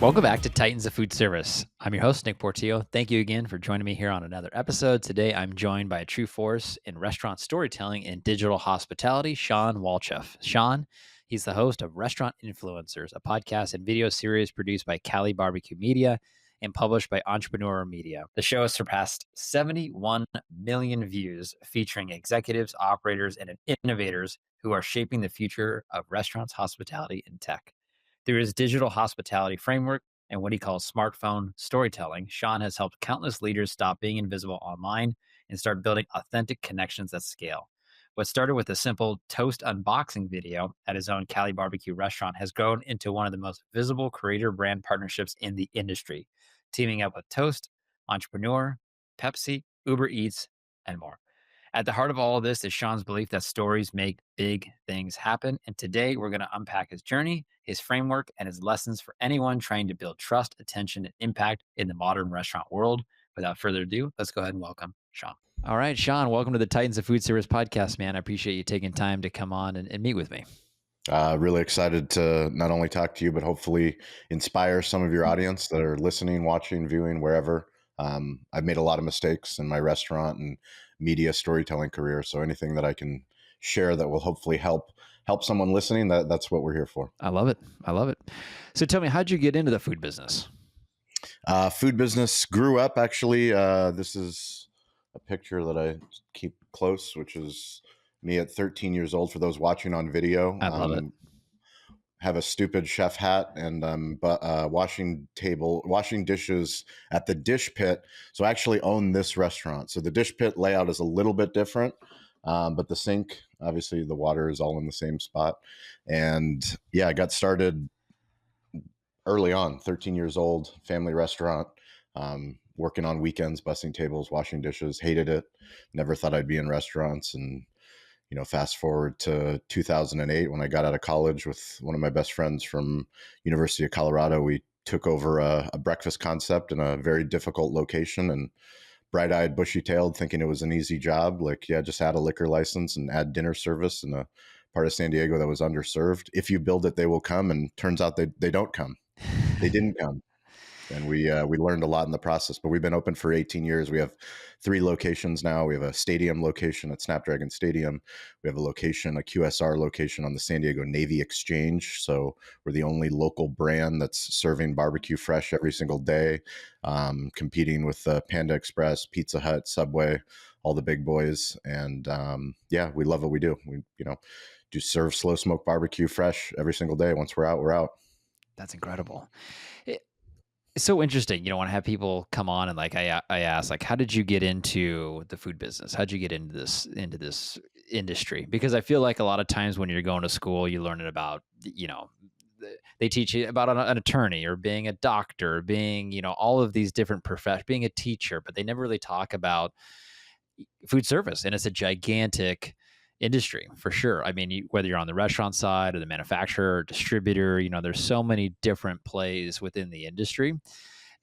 Welcome back to Titans of Food Service. I'm your host, Nick Portillo. Thank you again for joining me here on another episode. Today, I'm joined by a true force in restaurant storytelling and digital hospitality, Shawn Walchef. Shawn, he's the host of Restaurant Influencers, a podcast and video series produced by Cali Barbecue Media and published by Entrepreneur Media. The show has surpassed 71 million views, featuring executives, operators, and innovators who are shaping the future of restaurants, hospitality, and tech. Through his digital hospitality framework and what he calls smartphone storytelling, Shawn has helped countless leaders stop being invisible online and start building authentic connections at scale. What started with a simple toast unboxing video at his own Cali Barbecue restaurant has grown into one of the most visible creator brand partnerships in the industry, teaming up with Toast, Entrepreneur, Pepsi, Uber Eats, and more. At the heart of all of this is Shawn's belief that stories make big things happen. And today we're going to unpack his journey, his framework, and his lessons for anyone trying to build trust, attention, and impact in the modern restaurant world. Without further ado, let's go ahead and welcome Shawn. All right, Shawn, welcome to the Titans of Food Service podcast, man. I appreciate you taking time to come on and meet with me. Really excited to not only talk to you, but hopefully inspire some of your audience that are listening, watching, viewing, wherever. I've made a lot of mistakes in my restaurant and media storytelling career. So anything that I can share that will hopefully help someone listening, that's what we're here for. I love it. I love it. So tell me, how'd you get into the food business? Food business grew up, actually. This is a picture that I keep close, which is me at 13 years old for those watching on video. I love it. Have a stupid chef hat and washing dishes at the Dish Pit. So I actually own this restaurant. So the Dish Pit layout is a little bit different, but the sink, obviously the water is all in the same spot. And yeah, I got started early on, 13 years old, family restaurant, working on weekends, bussing tables, washing dishes, hated it. Never thought I'd be in restaurants. And fast forward to 2008 when I got out of college with one of my best friends from University of Colorado. We took over a breakfast concept in a very difficult location and bright-eyed, bushy-tailed, thinking it was an easy job. Like, yeah, just add a liquor license and add dinner service in a part of San Diego that was underserved. If you build it, they will come. And turns out they don't come. They didn't come. And we learned a lot in the process, but we've been open for 18 years. We have 3 locations now. We have a stadium location at Snapdragon Stadium. We have a QSR location on the San Diego Navy Exchange. So we're the only local brand that's serving barbecue fresh every single day, competing with Panda Express, Pizza Hut, Subway, all the big boys. And yeah, we love what we do. We do serve slow smoke barbecue fresh every single day. Once we're out, we're out. That's incredible. It's so interesting. When I have people come on and like I ask, like, how did you get into the food business? How'd you get into this industry? Because I feel like a lot of times when you're going to school, you learn it about, they teach you about an attorney or being a doctor, being, all of these different professions, being a teacher, but they never really talk about food service. And it's a gigantic industry for sure. I mean, whether you're on the restaurant side or the manufacturer or distributor, there's so many different plays within the industry.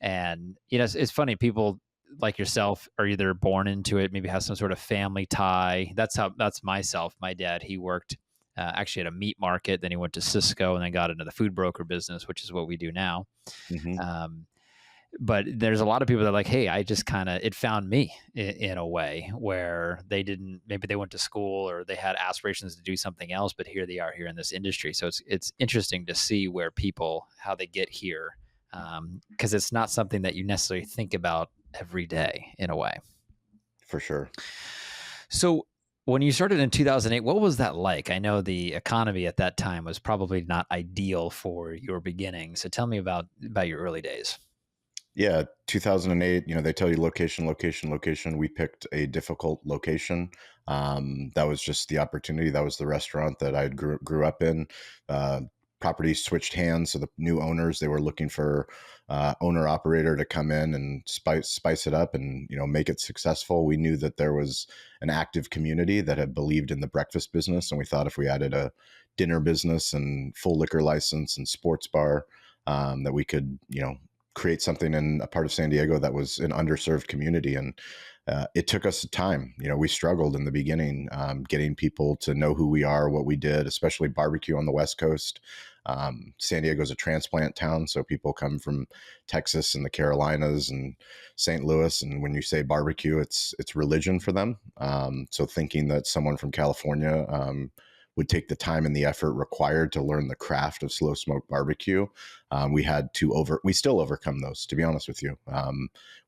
And, it's funny, people like yourself are either born into it, maybe have some sort of family tie. That's myself. My dad, he worked actually at a meat market. Then he went to Cisco and then got into the food broker business, which is what we do now. Mm-hmm. But there's a lot of people that are like, hey, I just it found me in a way where maybe they went to school or they had aspirations to do something else, but here they are here in this industry. So it's interesting to see where how they get here. Because it's not something that you necessarily think about every day in a way. For sure. So when you started in 2008, what was that like? I know the economy at that time was probably not ideal for your beginning. So tell me about your early days. Yeah, 2008, they tell you location. We picked a difficult location. That was just the opportunity. That was the restaurant that I grew up in. Property switched hands. So the new owners, they were looking for owner operator to come in and spice it up and, make it successful. We knew that there was an active community that had believed in the breakfast business. And we thought if we added a dinner business and full liquor license and sports bar, that we could, create something in a part of San Diego that was an underserved community. And it took us time. We struggled in the beginning, getting people to know who we are, what we did, especially barbecue on the West Coast. San Diego's a transplant town, so people come from Texas and the Carolinas and St. Louis, and when you say barbecue, it's religion for them. So thinking that someone from California would take the time and the effort required to learn the craft of slow smoke barbecue, we still overcome those, to be honest with you.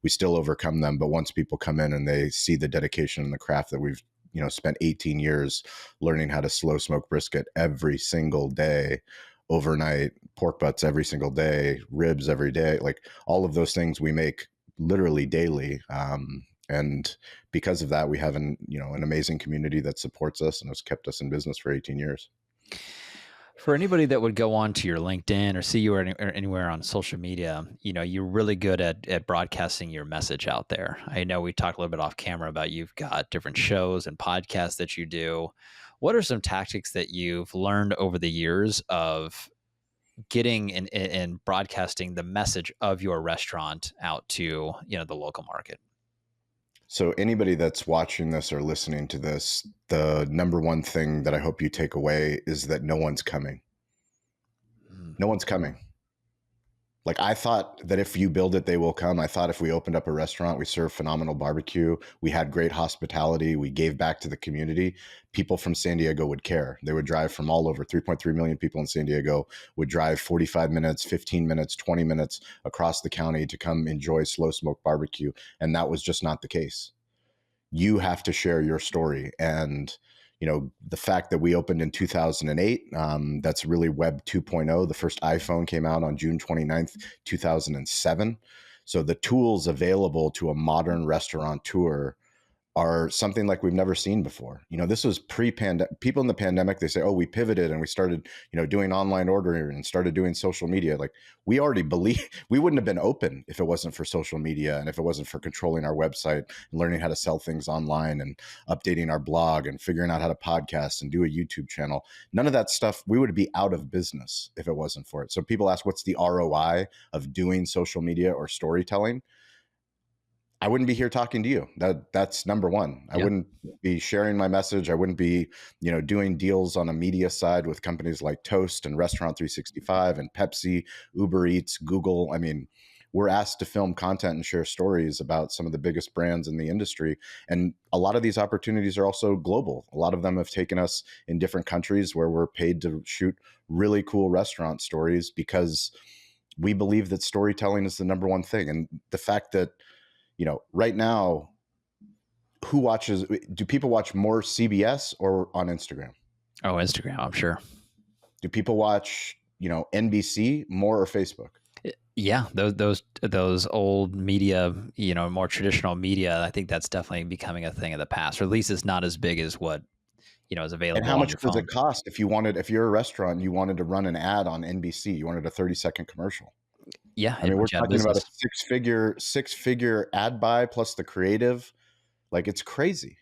We still overcome them, but once people come in and they see the dedication and the craft that we've spent 18 years learning how to slow smoke brisket every single day, overnight, pork butts every single day, ribs every day, like all of those things we make literally daily. And because of that, we have an amazing community that supports us and has kept us in business for 18 years. For anybody that would go on to your LinkedIn or see you or anywhere on social media, you're really good at broadcasting your message out there. I know we talked a little bit off camera about you've got different shows and podcasts that you do. What are some tactics that you've learned over the years of getting and broadcasting the message of your restaurant out to, the local market? So anybody that's watching this or listening to this, the number one thing that I hope you take away is that no one's coming. No one's coming. Like, I thought that if you build it, they will come. I thought if we opened up a restaurant, we served phenomenal barbecue, we had great hospitality, we gave back to the community, people from San Diego would care. They would drive from all over. 3.3 million people in San Diego would drive 45 minutes, 15 minutes, 20 minutes across the county to come enjoy slow smoke barbecue. And that was just not the case. You have to share your story. And the fact that we opened in 2008, that's really Web 2.0. The first iPhone came out on June 29th, 2007. So the tools available to a modern restaurateur are something like we've never seen before. This was pre-pandemic. People in the pandemic, they say, oh, we pivoted and we started, doing online ordering and started doing social media. Like, we already believe we wouldn't have been open if it wasn't for social media and if it wasn't for controlling our website and learning how to sell things online and updating our blog and figuring out how to podcast and do a YouTube channel. None of that stuff, we would be out of business if it wasn't for it. So people ask, what's the ROI of doing social media or storytelling? I wouldn't be here talking to you. That's number one. I wouldn't be sharing my message. I wouldn't be, doing deals on a media side with companies like Toast and Restaurant 365 and Pepsi, Uber Eats, Google. I mean, we're asked to film content and share stories about some of the biggest brands in the industry. And a lot of these opportunities are also global. A lot of them have taken us in different countries where we're paid to shoot really cool restaurant stories because we believe that storytelling is the number one thing. And the fact that, right now, do people watch more CBS or on Instagram? Oh, Instagram, I'm sure. Do people watch, NBC more or Facebook? Yeah, those old media, more traditional media, I think that's definitely becoming a thing of the past, or at least it's not as big as what, is available And how on much your does phone. it cost if you're a restaurant, you wanted to run an ad on NBC, you wanted a 30-second commercial? Yeah, I mean, we're talking about a business. six figure ad buy plus the creative. Like, it's crazy.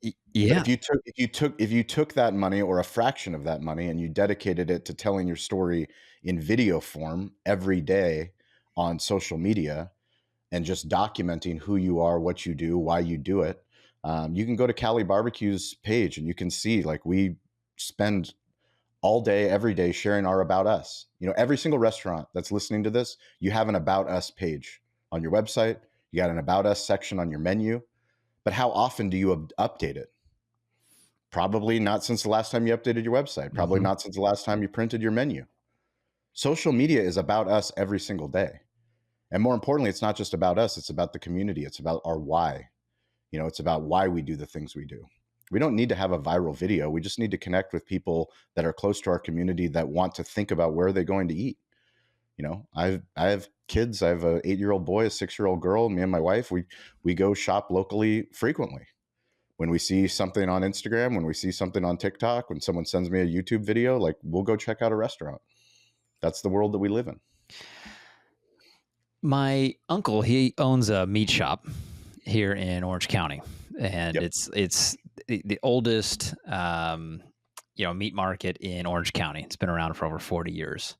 But Yeah. if you took that money or a fraction of that money and you dedicated it to telling your story in video form every day on social media and just documenting who you are, what you do, why you do it, you can go to Cali Barbecue's page and you can see, like, we spend all day, every day sharing our about us. Every single restaurant that's listening to this, you have an about us page on your website. You got an about us section on your menu. But how often do you update it? Probably not since the last time you updated your website. Probably not since the last time you printed your menu. Social media is about us every single day. And more importantly, it's not just about us. It's about the community. It's about our why. It's about why we do the things we do. We don't need to have a viral video. We just need to connect with people that are close to our community that want to think about where they're going to eat. I have kids. I have an 8-year-old boy, a 6-year-old girl. Me and my wife, we go shop locally frequently. When we see something on Instagram, when we see something on TikTok, when someone sends me a YouTube video, like, we'll go check out a restaurant. That's the world that we live in. My uncle, he owns a meat shop here in Orange County, and it's the oldest meat market in Orange County. It's been around for over 40 years.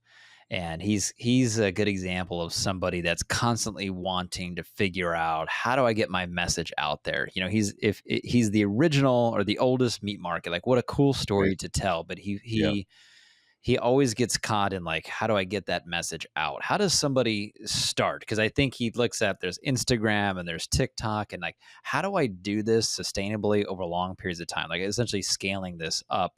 And he's a good example of somebody that's constantly wanting to figure out, how do I get my message out there? He's the original or the oldest meat market. Like, what a cool story to tell. But he he always gets caught in like, how do I get that message out? How does somebody start? Because I think he looks at there's Instagram and there's TikTok and like, how do I do this sustainably over long periods of time? Like essentially scaling this up.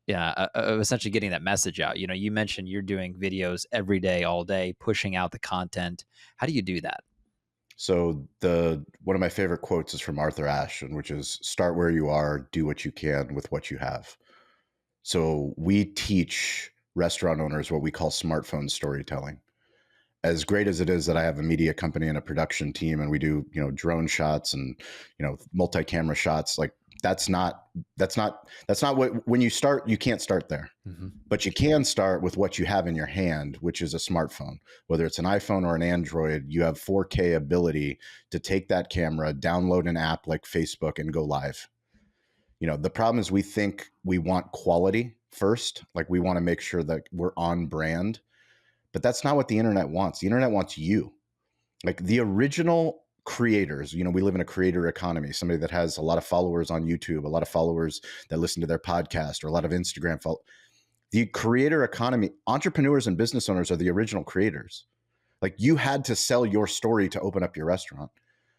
Yeah, essentially getting that message out. You know, you mentioned you're doing videos every day, all day, pushing out the content. How do you do that? So the one of my favorite quotes is from Arthur Ashe, which is start where you are, do what you can with what you have. So we teach restaurant owners what we call smartphone storytelling. As great as it is that I have a media company and a production team and we do, drone shots and, multi-camera shots, like that's not what, when you start, you can't start there, but you can start with what you have in your hand, which is a smartphone. Whether it's an iPhone or an Android, you have 4K ability to take that camera, download an app like Facebook and go live. The problem is we think we want quality first. Like we want to make sure that we're on brand, but that's not what the internet wants. The internet wants you. Like the original creators, we live in a creator economy, somebody that has a lot of followers on YouTube, a lot of followers that listen to their podcast, or a lot of Instagram follow. The creator economy, entrepreneurs and business owners are the original creators. Like you had to sell your story to open up your restaurant.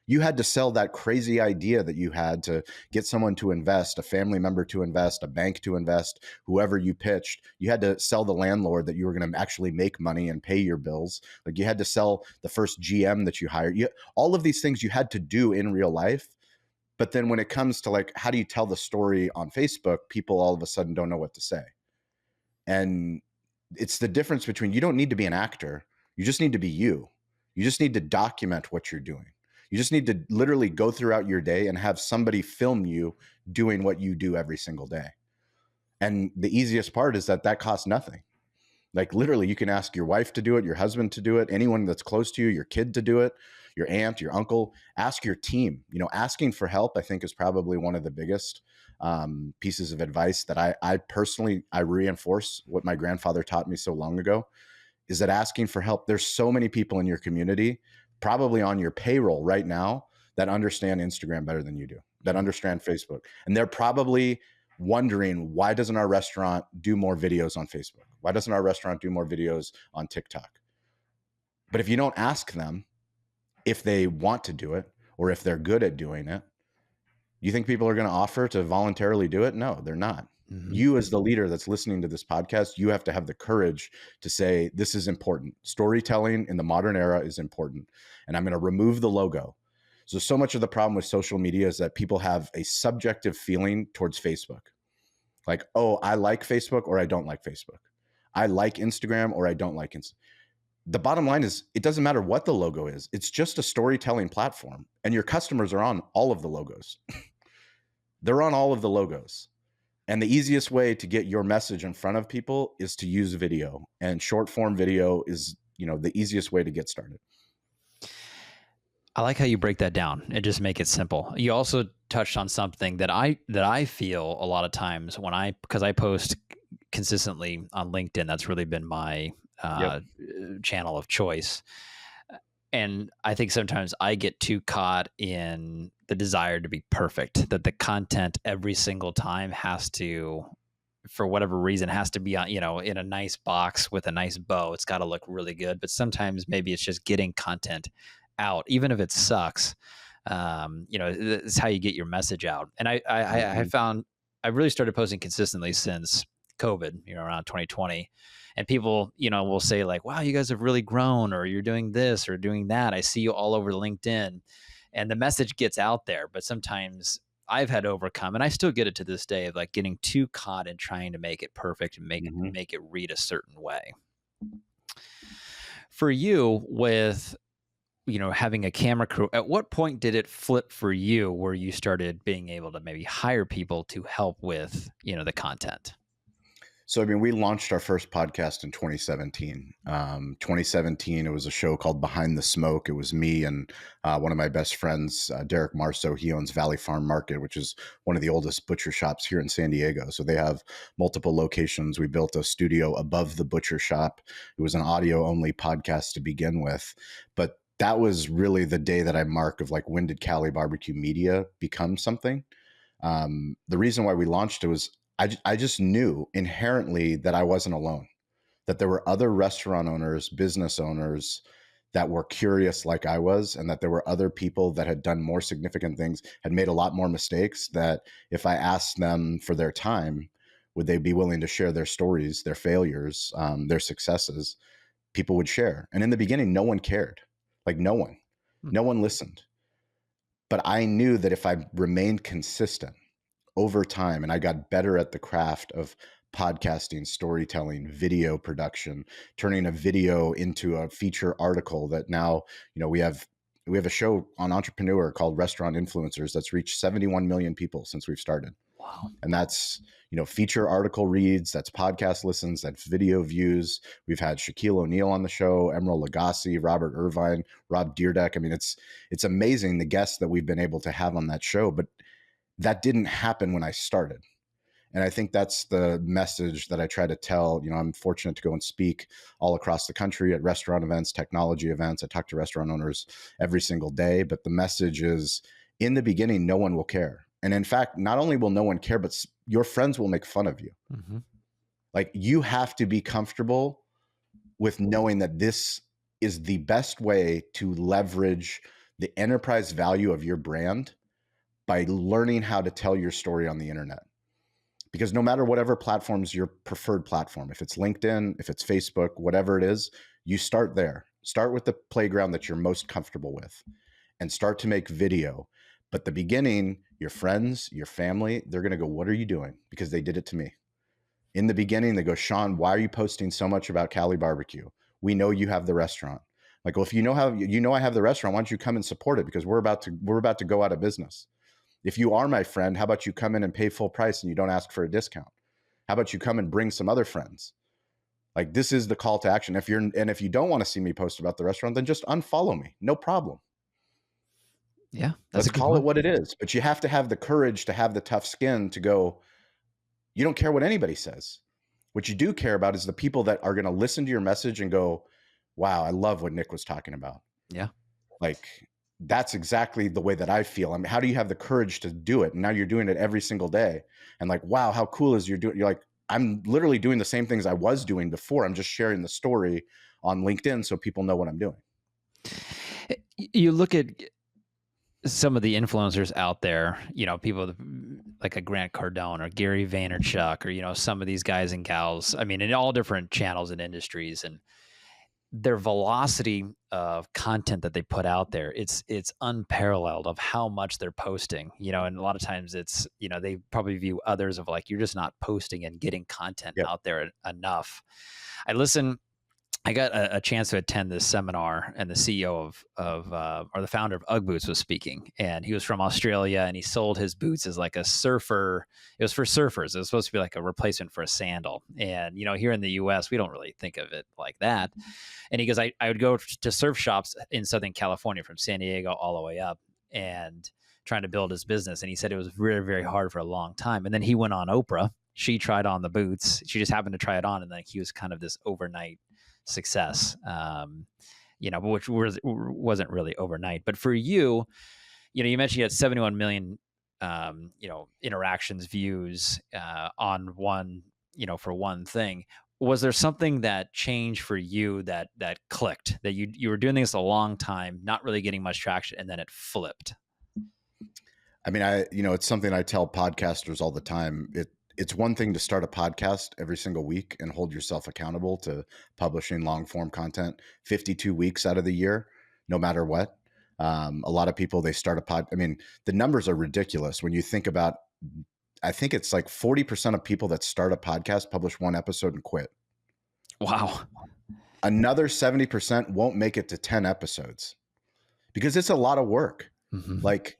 You had to sell that crazy idea that you had to get someone to invest, a family member to invest, a bank to invest, whoever you pitched. You had to sell the landlord that you were going to actually make money and pay your bills. Like you had to sell the first GM that you hired. All of these things you had to do in real life. But then when it comes to like, how do you tell the story on Facebook, people all of a sudden don't know what to say. And it's the difference between, you don't need to be an actor. You just need to be you. You just need to document what you're doing. You just need to literally go throughout your day and have somebody film you doing what you do every single day. And the easiest part is that costs nothing. Like literally you can ask your wife to do it, your husband to do it, anyone that's close to you, your kid to do it, your aunt, your uncle, ask your team. Asking for help, I think, is probably one of the biggest pieces of advice that I personally reinforce what my grandfather taught me so long ago, is that asking for help. There's so many people in your community, probably on your payroll right now, that understand Instagram better than you do, that understand Facebook. And they're probably wondering, why doesn't our restaurant do more videos on Facebook? Why doesn't our restaurant do more videos on TikTok? But if you don't ask them if they want to do it or if they're good at doing it, you think people are going to offer to voluntarily do it? No, they're not. You as the leader that's listening to this podcast, you have to have the courage to say, this is important. Storytelling in the modern era is important. And I'm going to remove the logo. So much of the problem with social media is that people have a subjective feeling towards Facebook. Like, oh, I like Facebook or I don't like Facebook. I like Instagram or I don't like Instagram. The bottom line is, it doesn't matter what the logo is. It's just a storytelling platform. And your customers are on all of the logos. They're on all of the logos. And the easiest way to get your message in front of people is to use video, and short form video is, the easiest way to get started. I like how you break that down and just make it simple. You also touched on something that I feel a lot of times because I post consistently on LinkedIn. That's really been my channel of choice. And I think sometimes I get too caught in the desire to be perfect, that the content every single time has to, for whatever reason, has to be on, in a nice box with a nice bow. It's got to look really good. But sometimes maybe it's just getting content out, even if it sucks. It's how you get your message out. And I found I really started posting consistently since COVID, around 2020. And people, will say like, wow, you guys have really grown, or you're doing this or doing that. I see you all over LinkedIn, and the message gets out there. But sometimes I've had to overcome, and I still get it to this day, of like getting too caught in trying to make it perfect and make it read a certain way. For you, with having a camera crew, at what point did it flip for you where you started being able to maybe hire people to help with the content? So, we launched our first podcast in 2017. 2017, it was a show called Behind the Smoke. It was me and one of my best friends, Derek Marceau. He owns Valley Farm Market, which is one of the oldest butcher shops here in San Diego. So they have multiple locations. We built a studio above the butcher shop. It was an audio-only podcast to begin with. But that was really the day that I mark of like, when did Cali Barbecue Media become something? The reason why we launched it was I just knew inherently that I wasn't alone. that there were other restaurant owners, business owners that were curious like I was, and that there were other people that had done more significant things, had made a lot more mistakes, that if I asked them for their time, would they be willing to share their stories, their failures, their successes? People would share. And in the beginning, no one cared. Like no one listened. But I knew that if I remained consistent over time and I got better at the craft of podcasting, storytelling, video production, turning a video into a feature article, that now, we have a show on Entrepreneur called Restaurant Influencers that's reached 71 million people since we've started. Wow. And that's, feature article reads, that's podcast listens, that's video views. We've had Shaquille O'Neal on the show, Emeril Lagasse, Robert Irvine, Rob Dyrdek. I mean, it's amazing the guests that we've been able to have on that show, but that didn't happen when I started. And I think that's the message that I try to tell. I'm fortunate to go and speak all across the country at restaurant events, technology events. I talk to restaurant owners every single day, but the message is, in the beginning, no one will care. And in fact, not only will no one care, but your friends will make fun of you. Mm-hmm. Like, you have to be comfortable with knowing that this is the best way to leverage the enterprise value of your brand by learning how to tell your story on the internet. Because no matter whatever platform's your preferred platform, if it's LinkedIn, if it's Facebook, whatever it is, you start there. Start with the playground that you're most comfortable with and start to make video. But the beginning, your friends, your family, they're going to go, what are you doing? Because they did it to me. In the beginning, they go, Shawn, why are you posting so much about Cali Barbecue? We know you have the restaurant. Like, well, if you know I have the restaurant, why don't you come and support it? Because we're about to go out of business. If you are my friend, how about you come in and pay full price and you don't ask for a discount? How about you come and bring some other friends? Like, this is the call to action. If you don't want to see me post about the restaurant, then just unfollow me. No problem. Yeah. Let's call it what it is. But you have to have the courage to have the tough skin to go, you don't care what anybody says. What you do care about is the people that are going to listen to your message and go, wow, I love what Nick was talking about. Yeah. Like, that's exactly the way that I feel. I mean, how do you have the courage to do it? And now you're doing it every single day. And like, wow, how cool is you're like, I'm literally doing the same things I was doing before. I'm just sharing the story on LinkedIn so people know what I'm doing. You look at some of the influencers out there, people like a Grant Cardone or Gary Vaynerchuk, or, some of these guys and gals, I mean, in all different channels and industries, and their velocity of content that they put out there, it's unparalleled of how much they're posting, and a lot of times it's, they probably view others of like, you're just not posting and getting content out there enough. I got a chance to attend this seminar, and the CEO or the founder of UGG Boots was speaking, and he was from Australia, and he sold his boots as like a surfer. It was for surfers. It was supposed to be like a replacement for a sandal. And, here in the US, we don't really think of it like that. And he goes, I would go to surf shops in Southern California from San Diego all the way up and trying to build his business. And he said it was very, very hard for a long time. And then he went on Oprah. She tried on the boots. She just happened to try it on. And then he was kind of this overnight success, which wasn't really overnight. But for you, you mentioned you had 71 million, interactions, views on one, for one thing. Was there something that changed for you that clicked, that you were doing this a long time, not really getting much traction, and then it flipped? I mean, it's something I tell podcasters all the time. It's one thing to start a podcast every single week and hold yourself accountable to publishing long form content 52 weeks out of the year, no matter what. A lot of people, they start I mean, the numbers are ridiculous when you think about, I think it's like 40% of people that start a podcast publish one episode and quit. Wow. Another 70% won't make it to 10 episodes because it's a lot of work. Mm-hmm. Like,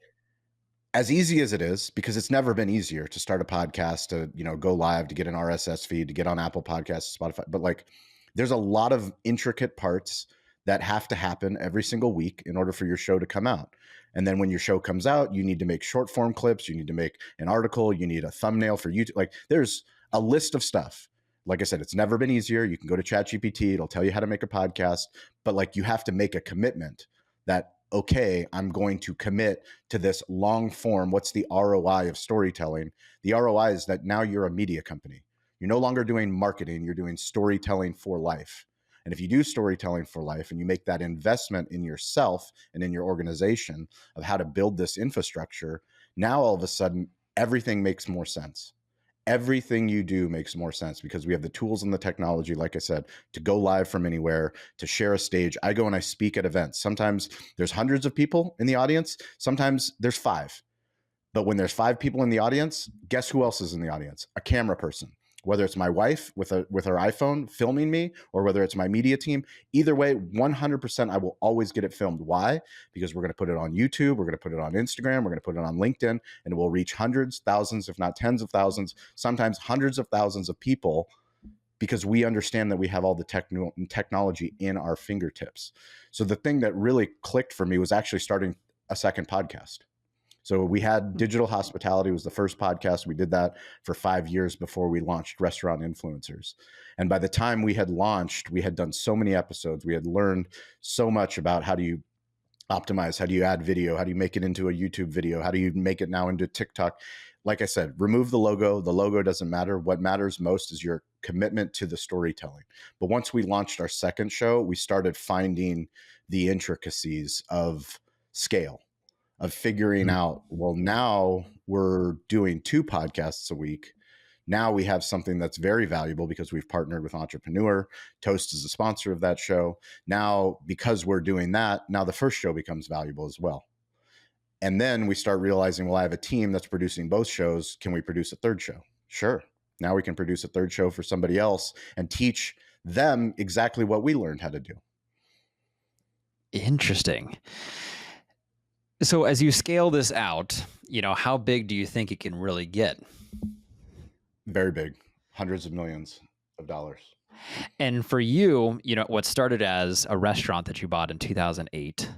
as easy as it is, because it's never been easier to start a podcast, to, go live, to get an RSS feed, to get on Apple Podcasts, Spotify. But like, there's a lot of intricate parts that have to happen every single week in order for your show to come out. And then when your show comes out, you need to make short form clips. You need to make an article. You need a thumbnail for YouTube. Like, there's a list of stuff. Like I said, it's never been easier. You can go to ChatGPT. It'll tell you how to make a podcast. But like, you have to make a commitment that, okay, I'm going to commit to this long form. What's the ROI of storytelling? The ROI is that now you're a media company. You're no longer doing marketing, you're doing storytelling for life. And if you do storytelling for life and you make that investment in yourself and in your organization of how to build this infrastructure, now all of a sudden, everything makes more sense. Everything you do makes more sense because we have the tools and the technology, like I said, to go live from anywhere, to share a stage. I go and I speak at events. Sometimes there's hundreds of people in the audience. Sometimes there's 5. But when there's 5 people in the audience, guess who else is in the audience? A camera person. Whether it's my wife with her iPhone filming me, or whether it's my media team, either way, 100% I will always get it filmed. Why? Because we're going to put it on YouTube, we're going to put it on Instagram, we're going to put it on LinkedIn, and it will reach hundreds, thousands, if not tens of thousands, sometimes hundreds of thousands of people, because we understand that we have all the technology in our fingertips. So the thing that really clicked for me was actually starting a second podcast. So we had Digital Hospitality was the first podcast. We did that for 5 years before we launched Restaurant Influencers. And by the time we had launched, we had done so many episodes. We had learned so much about how do you optimize, how do you add video, how do you make it into a YouTube video, how do you make it now into TikTok. Like I said, remove the logo. The logo doesn't matter. What matters most is your commitment to the storytelling. But once we launched our second show, we started finding the intricacies of scale, of figuring out, well, now we're doing 2 podcasts a week. Now we have something that's very valuable because we've partnered with Entrepreneur. Toast is a sponsor of that show. Now, because we're doing that, now the first show becomes valuable as well. And then we start realizing, well, I have a team that's producing both shows. Can we produce a third show? Sure. Now we can produce a third show for somebody else and teach them exactly what we learned how to do. Interesting. So as you scale this out, how big do you think it can really get? Very big, hundreds of millions of dollars. And for you, what started as a restaurant that you bought in 2008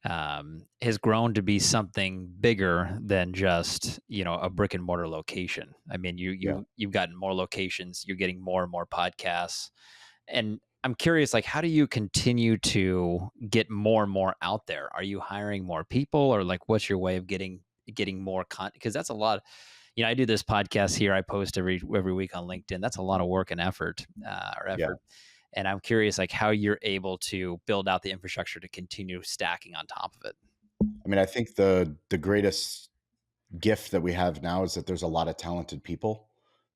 has grown to be something bigger than just, a brick and mortar location. I mean, you've gotten more locations, you're getting more and more podcasts. And I'm curious, how do you continue to get more and more out there? Are you hiring more people, or what's your way of getting more content? Because that's a lot. I do this podcast here. I post every week on LinkedIn. That's a lot of work and effort. Yeah. And I'm curious, how you're able to build out the infrastructure to continue stacking on top of it. I mean, I think the greatest gift that we have now is that there's a lot of talented people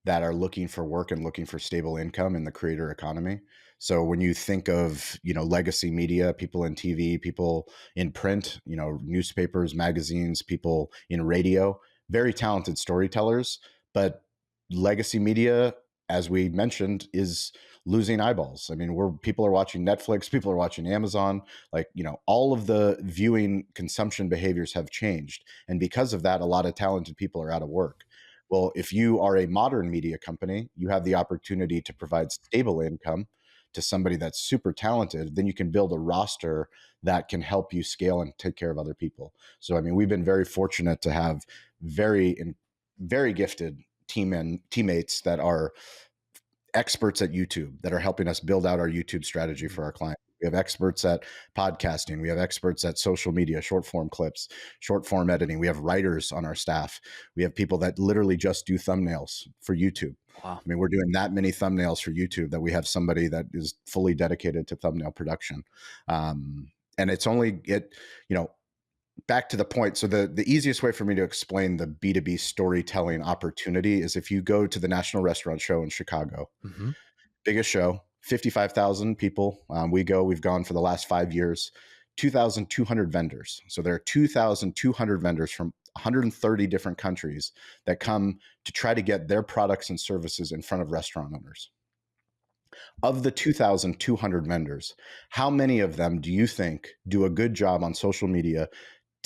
that are looking for work and looking for stable income in the creator economy. So when you think of, legacy media, people in TV, people in print, newspapers, magazines, people in radio, very talented storytellers, but legacy media, as we mentioned, is losing eyeballs. I mean, people are watching Netflix, people are watching Amazon, all of the viewing consumption behaviors have changed. And because of that, a lot of talented people are out of work. Well, if you are a modern media company, you have the opportunity to provide stable income to somebody that's super talented. Then you can build a roster that can help you scale and take care of other people. So, I mean, we've been very fortunate to have very gifted teammates that are experts at YouTube that are helping us build out our YouTube strategy for our clients. We have experts at podcasting. We have experts at social media, short form clips, short form editing. We have writers on our staff. We have people that literally just do thumbnails for YouTube. Wow. I mean, we're doing that many thumbnails for YouTube that we have somebody that is fully dedicated to thumbnail production. And it's only back to the point. So the easiest way for me to explain the B2B storytelling opportunity is if you go to the National Restaurant Show in Chicago, biggest show, 55,000 people. We've gone for the last 5 years, 2,200 vendors. So there are 2,200 vendors from 130 different countries that come to try to get their products and services in front of restaurant owners. Of the 2,200 vendors, how many of them do you think do a good job on social media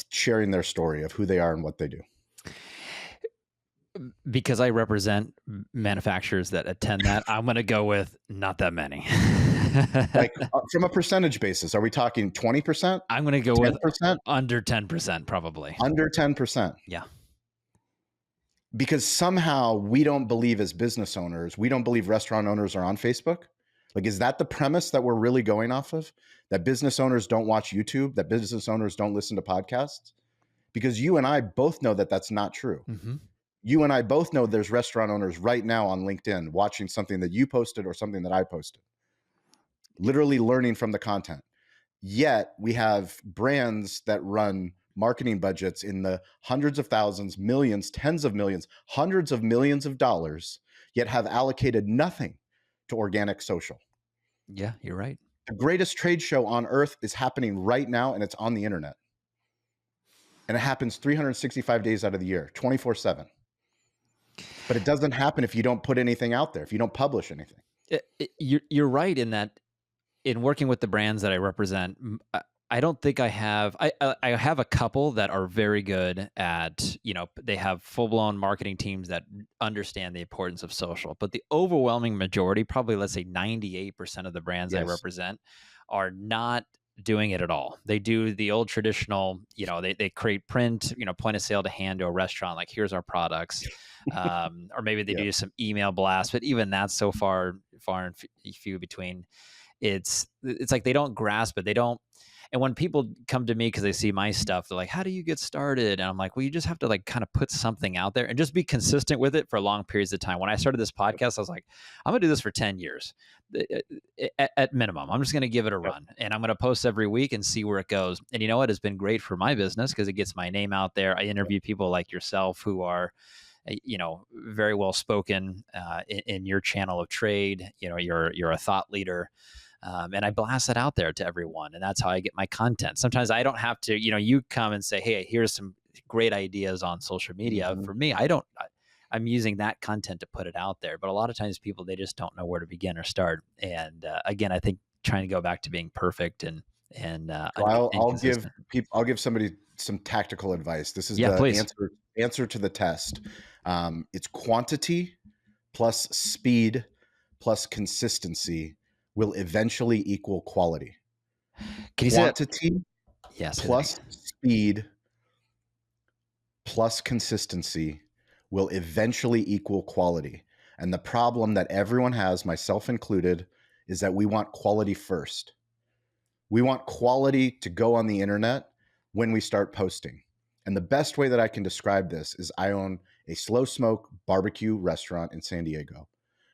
sharing their story of who they are and what they do? Because I represent manufacturers that attend that, I'm going to go with not that many. From a percentage basis, are we talking 20%? I'm going to go 10%? With under 10%, probably. Under 10%. Yeah. Because somehow we don't believe as business owners, we don't believe restaurant owners are on Facebook. Is that the premise that we're really going off of? That business owners don't watch YouTube, that business owners don't listen to podcasts? Because you and I both know that that's not true. you and I both know there's restaurant owners right now on LinkedIn watching something that you posted or something that I posted, literally learning from the content. Yet we have brands that run marketing budgets in the hundreds of thousands, millions, tens of millions, hundreds of millions of dollars, yet have allocated nothing to organic social. Yeah, you're right. The greatest trade show on earth is happening right now, and it's on the internet. And it happens 365 days out of the year, 24/7. But it doesn't happen if you don't put anything out there, if you don't publish anything. You're right in that. In working with the brands that I represent, I don't think I have. I have a couple that are very good at, they have full blown marketing teams that understand the importance of social. But the overwhelming majority, probably let's say 98% of the brands I Yes. represent, are not doing it at all. They do the old traditional, they create print, point of sale to hand to a restaurant, like here's our products. Or maybe they Yeah. do some email blasts, but even that's so far and few between. It's like they don't grasp it. They don't. And when people come to me because they see my stuff, they're like, "How do you get started?" And I'm like, "Well, you just have to like kind of put something out there and just be consistent with it for long periods of time." When I started this podcast, I was like, "I'm gonna do this for 10 years at minimum. I'm just gonna give it a Yep. run, and I'm gonna post every week and see where it goes." And you know what? It's been great for my business because it gets my name out there. I interview people like yourself who are very well spoken in your channel of trade. You're a thought leader. And I blast it out there to everyone, and that's how I get my content. Sometimes I don't have to, you come and say, "Hey, here's some great ideas on social media." For me, I'm using that content to put it out there. But a lot of times people, they just don't know where to begin or start. And again, I think trying to go back to being perfect and So I'll give consistent. people, I'll give somebody some tactical advice. This is Yeah, the please. answer to the test. It's quantity plus speed plus consistency will eventually equal quality. Can you say that? Quantity Yeah, say that plus again. speed plus consistency will eventually equal quality. And the problem that everyone has, myself included, is that we want quality first. We want quality to go on the internet when we start posting. And the best way that I can describe this is I own a slow smoke barbecue restaurant in San Diego.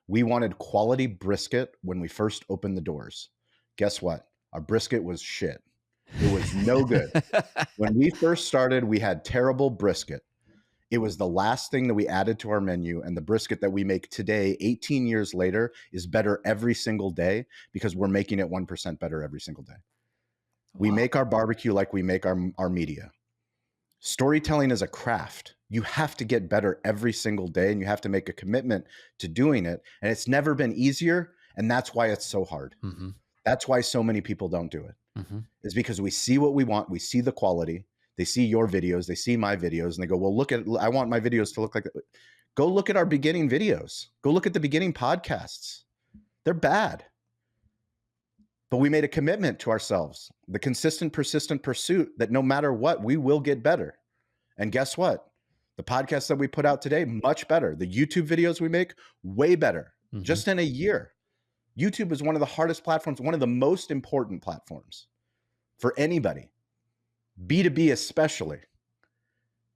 We wanted quality brisket when we first opened the doors. Guess what? Our brisket was shit. It was no good. When we first started, we had terrible brisket. It was the last thing that we added to our menu, and the brisket that we make today, 18 years later, is better every single day because we're making it 1% better every single day. We Wow. make our barbecue like we make our media. Storytelling is a craft. You have to get better every single day, and you have to make a commitment to doing it. And it's never been easier, and that's why it's so hard. Mm-hmm. That's why so many people don't do it. Mm-hmm. Is because we see what we want, we see the quality, they see your videos, they see my videos, and they go, well, I want my videos to look like that. Go look at our beginning videos. Go look at the beginning podcasts. They're bad. But we made a commitment to ourselves, the consistent, persistent pursuit that no matter what, we will get better. And guess what? The podcasts that we put out today, much better. The YouTube videos we make, way better. Mm-hmm. Just in a year. YouTube is one of the hardest platforms, one of the most important platforms for anybody, B2B especially.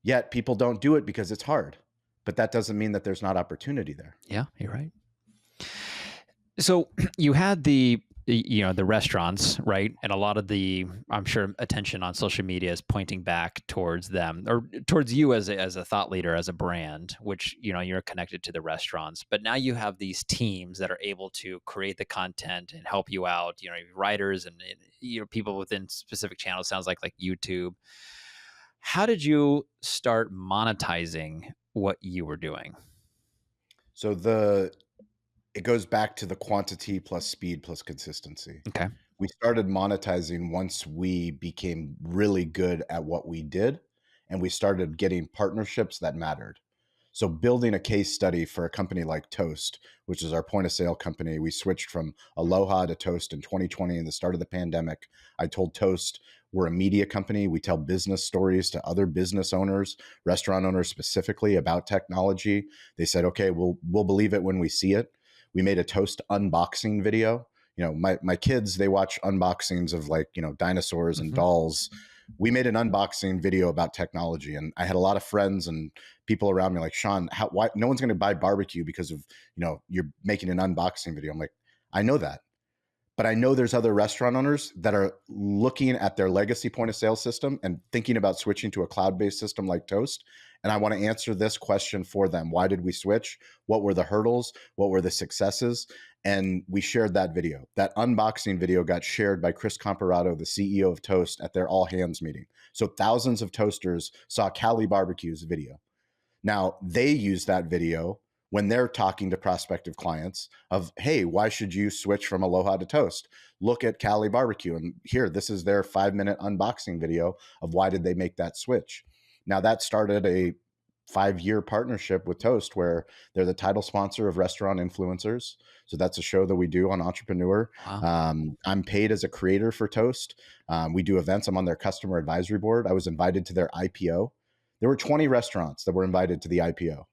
Yet people don't do it because it's hard. But that doesn't mean that there's not opportunity there. Yeah, you're right. So you had the restaurants, right? And a lot of the, I'm sure, attention on social media is pointing back towards them or towards you as a thought leader, as a brand, which, you're connected to the restaurants. But now you have these teams that are able to create the content and help you out, writers and people within specific channels, sounds like YouTube. How did you start monetizing what you were doing? So it goes back to the quantity plus speed plus consistency. Okay. We started monetizing once we became really good at what we did, and we started getting partnerships that mattered. So building a case study for a company like Toast, which is our point of sale company, we switched from Aloha to Toast in 2020 in the start of the pandemic. I told Toast, we're a media company. We tell business stories to other business owners, restaurant owners specifically, about technology. They said, okay, we'll believe it when we see it. We made a Toast unboxing video. My kids, they watch unboxings of dinosaurs and dolls. we made an unboxing video about technology, and I had a lot of friends and people around me like, Shawn, why no one's going to buy barbecue because of, you're making an unboxing video. I'm like, I know that. But I know there's other restaurant owners that are looking at their legacy point of sale system and thinking about switching to a cloud-based system like Toast. And I want to answer this question for them. Why did we switch? What were the hurdles? What were the successes? And we shared that video. That unboxing video got shared by Chris Comparato, the CEO of Toast, at their all hands meeting. So thousands of toasters saw Cali Barbecue's video. Now, they use that video when they're talking to prospective clients of, hey, why should you switch from Aloha to Toast? Look at Cali Barbecue. And here, this is their 5-minute unboxing video of why did they make that switch. Now, that started a 5-year partnership with Toast where they're the title sponsor of Restaurant Influencers. So that's a show that we do on Entrepreneur. Wow. I'm paid as a creator for Toast. We do events. I'm on their customer advisory board. I was invited to their IPO. There were 20 restaurants that were invited to the IPO.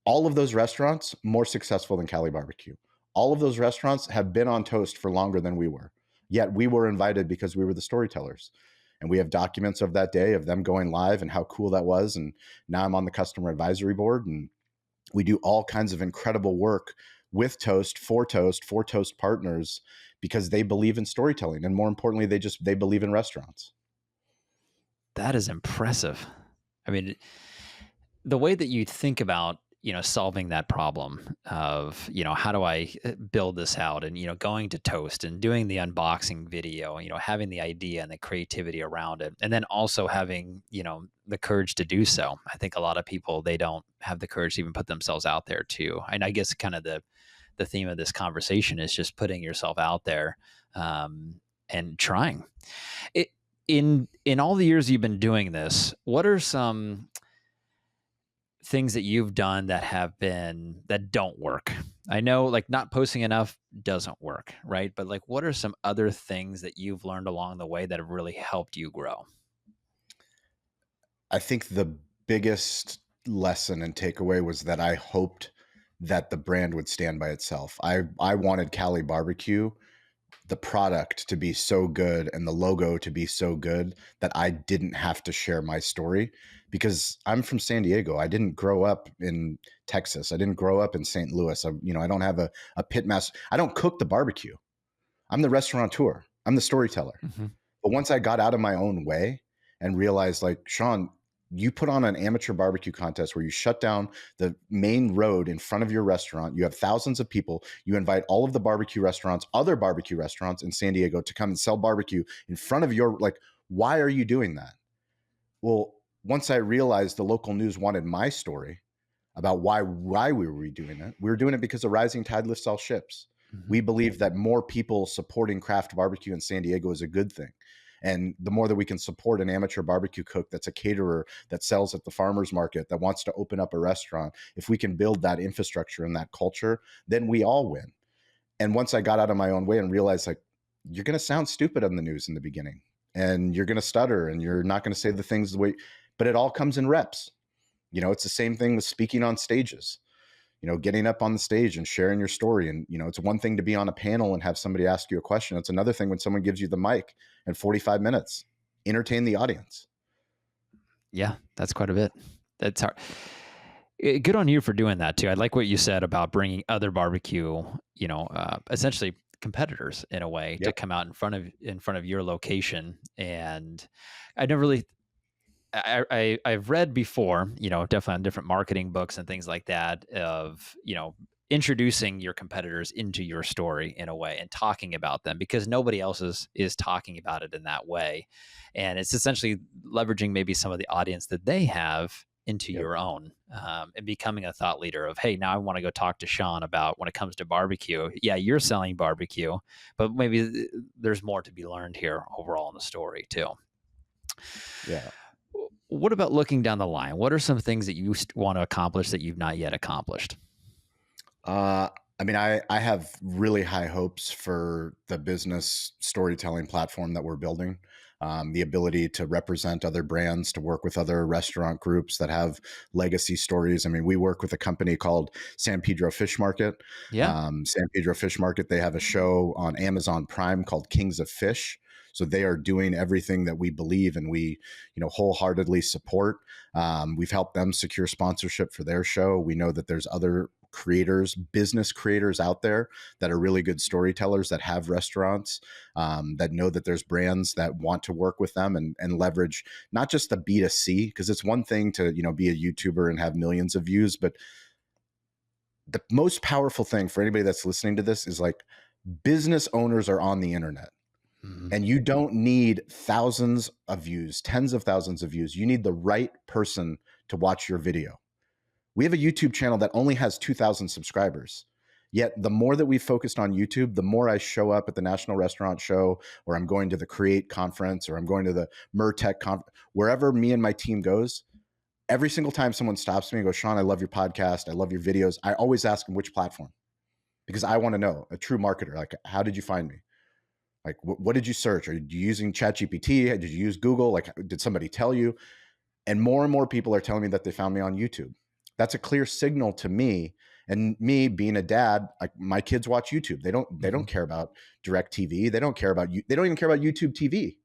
All of those restaurants more successful than Cali Barbecue. All of those restaurants have been on Toast for longer than we were. Yet we were invited because we were the storytellers. And we have documents of that day of them going live and how cool that was. And now I'm on the customer advisory board, and we do all kinds of incredible work with Toast, for Toast partners, because they believe in storytelling. And more importantly, they believe in restaurants. That is impressive. I mean, the way that you think about, solving that problem of, how do I build this out, and, going to Toast and doing the unboxing video, having the idea and the creativity around it. And then also having, the courage to do so. I think a lot of people, they don't have the courage to even put themselves out there too. And I guess kind of the theme of this conversation is just putting yourself out there, and trying it. In all the years you've been doing this, what are some things that you've done that don't work? I know, like, not posting enough doesn't work, right? But like, what are some other things that you've learned along the way that have really helped you grow? I think the biggest lesson and takeaway was that I hoped that the brand would stand by itself. I wanted Cali Barbecue, the product, to be so good and the logo to be so good that I didn't have to share my story, because I'm from San Diego. I didn't grow up in Texas. I didn't grow up in St. Louis. I don't have a pit master. I don't cook the barbecue. I'm the restaurateur. I'm the storyteller. Mm-hmm. But once I got out of my own way and realized, like, Shawn, you put on an amateur barbecue contest where you shut down the main road in front of your restaurant. You have thousands of people. You invite all of the barbecue restaurants, other barbecue restaurants in San Diego, to come and sell barbecue in front of your, like, why are you doing that? Well, once I realized the local news wanted my story about why we were doing it, we were doing it because a rising tide lifts all ships. Mm-hmm. We believe that more people supporting craft barbecue in San Diego is a good thing. And the more that we can support an amateur barbecue cook that's a caterer, that sells at the farmer's market, that wants to open up a restaurant, if we can build that infrastructure and that culture, then we all win. And once I got out of my own way and realized, like, you're going to sound stupid on the news in the beginning, and you're going to stutter, and you're not going to say the things the way, but it all comes in reps. It's the same thing with speaking on stages. Getting up on the stage and sharing your story. And, it's one thing to be on a panel and have somebody ask you a question. It's another thing when someone gives you the mic and 45 minutes, entertain the audience. Yeah, that's quite a bit. That's hard. Good on you for doing that too. I like what you said about bringing other barbecue, essentially competitors in a way, to come out in front of your location. And I never really, I've read before, definitely on different marketing books and things like that, of, introducing your competitors into your story in a way and talking about them, because nobody else is talking about it in that way. And it's essentially leveraging maybe some of the audience that they have into your own, and becoming a thought leader of, hey, now I want to go talk to Shawn about, when it comes to barbecue. Yeah, you're selling barbecue, but maybe there's more to be learned here overall in the story too. Yeah. What about looking down the line? What are some things that you want to accomplish that you've not yet accomplished? I have really high hopes for the business storytelling platform that we're building. The ability to represent other brands, to work with other restaurant groups that have legacy stories. We work with a company called San Pedro Fish Market. Yeah. San Pedro Fish Market, they have a show on Amazon Prime called Kings of Fish. So they are doing everything that we believe and we, wholeheartedly support. We've helped them secure sponsorship for their show. We know that there's other creators, business creators out there that are really good storytellers that have restaurants, that know that there's brands that want to work with them and leverage not just the B2C, because it's one thing to, be a YouTuber and have millions of views, but the most powerful thing for anybody that's listening to this is like business owners are on the internet. And you don't need thousands of views, tens of thousands of views. You need the right person to watch your video. We have a YouTube channel that only has 2,000 subscribers. Yet the more that we've focused on YouTube, the more I show up at the National Restaurant Show, or I'm going to the Create Conference, or I'm going to the MERTech Conference, wherever me and my team goes. Every single time someone stops me and goes, Shawn, I love your podcast. I love your videos. I always ask them which platform, because I want to know, a true marketer, like, how did you find me? Like, what did you search? Are you using ChatGPT? Did you use Google? Like, did somebody tell you? And more people are telling me that they found me on YouTube. That's a clear signal to me. And me being a dad, like, my kids watch YouTube. They don't care about DirecTV. They don't care about you. They don't even care about YouTube TV.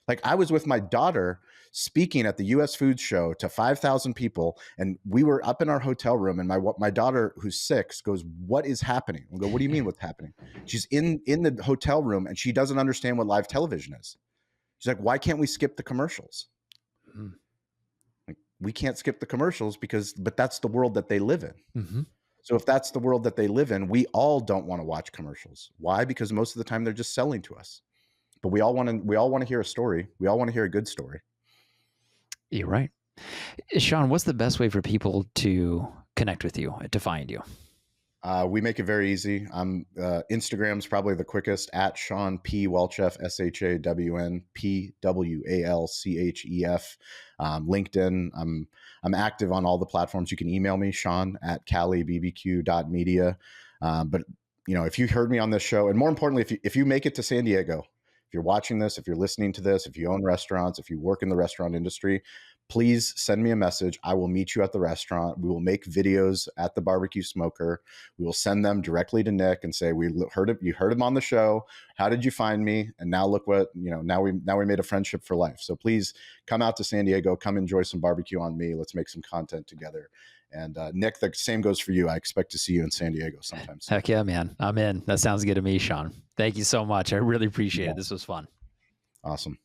Like, I was with my daughter speaking at the US Food Show to 5,000 people, and we were up in our hotel room, and my daughter, who's 6, goes, "What is happening?" I go, "What do you mean what's happening?" She's in the hotel room, and she doesn't understand what live television is. She's like, "Why can't we skip the commercials?" Like, we can't skip the commercials but that's the world that they live in. So if that's the world that they live in, we all don't want to watch commercials. Why? Because most of the time they're just selling to us. But we all want to hear a story. We all want to hear a good story. You're right. Shawn, what's the best way for people to connect with you, to find you? We make it very easy. Instagram's probably the quickest, at Shawn P. Walchef, ShawnPwalchef. LinkedIn. I'm active on all the platforms. You can email me, Shawn at calibbq.media. But if you heard me on this show, and more importantly, if you make it to San Diego, if you're watching this, if you're listening to this, if you own restaurants, if you work in the restaurant industry, please send me a message. I will meet you at the restaurant. We will make videos at the barbecue smoker. We will send them directly to Nick and say, you heard him on the show. How did you find me? And now look what, now we made a friendship for life. So please come out to San Diego, come enjoy some barbecue on me. Let's make some content together. And Nick, the same goes for you. I expect to see you in San Diego sometime soon. Heck yeah, man. I'm in. That sounds good to me, Shawn. Thank you so much. I really appreciate it. This was fun. Awesome.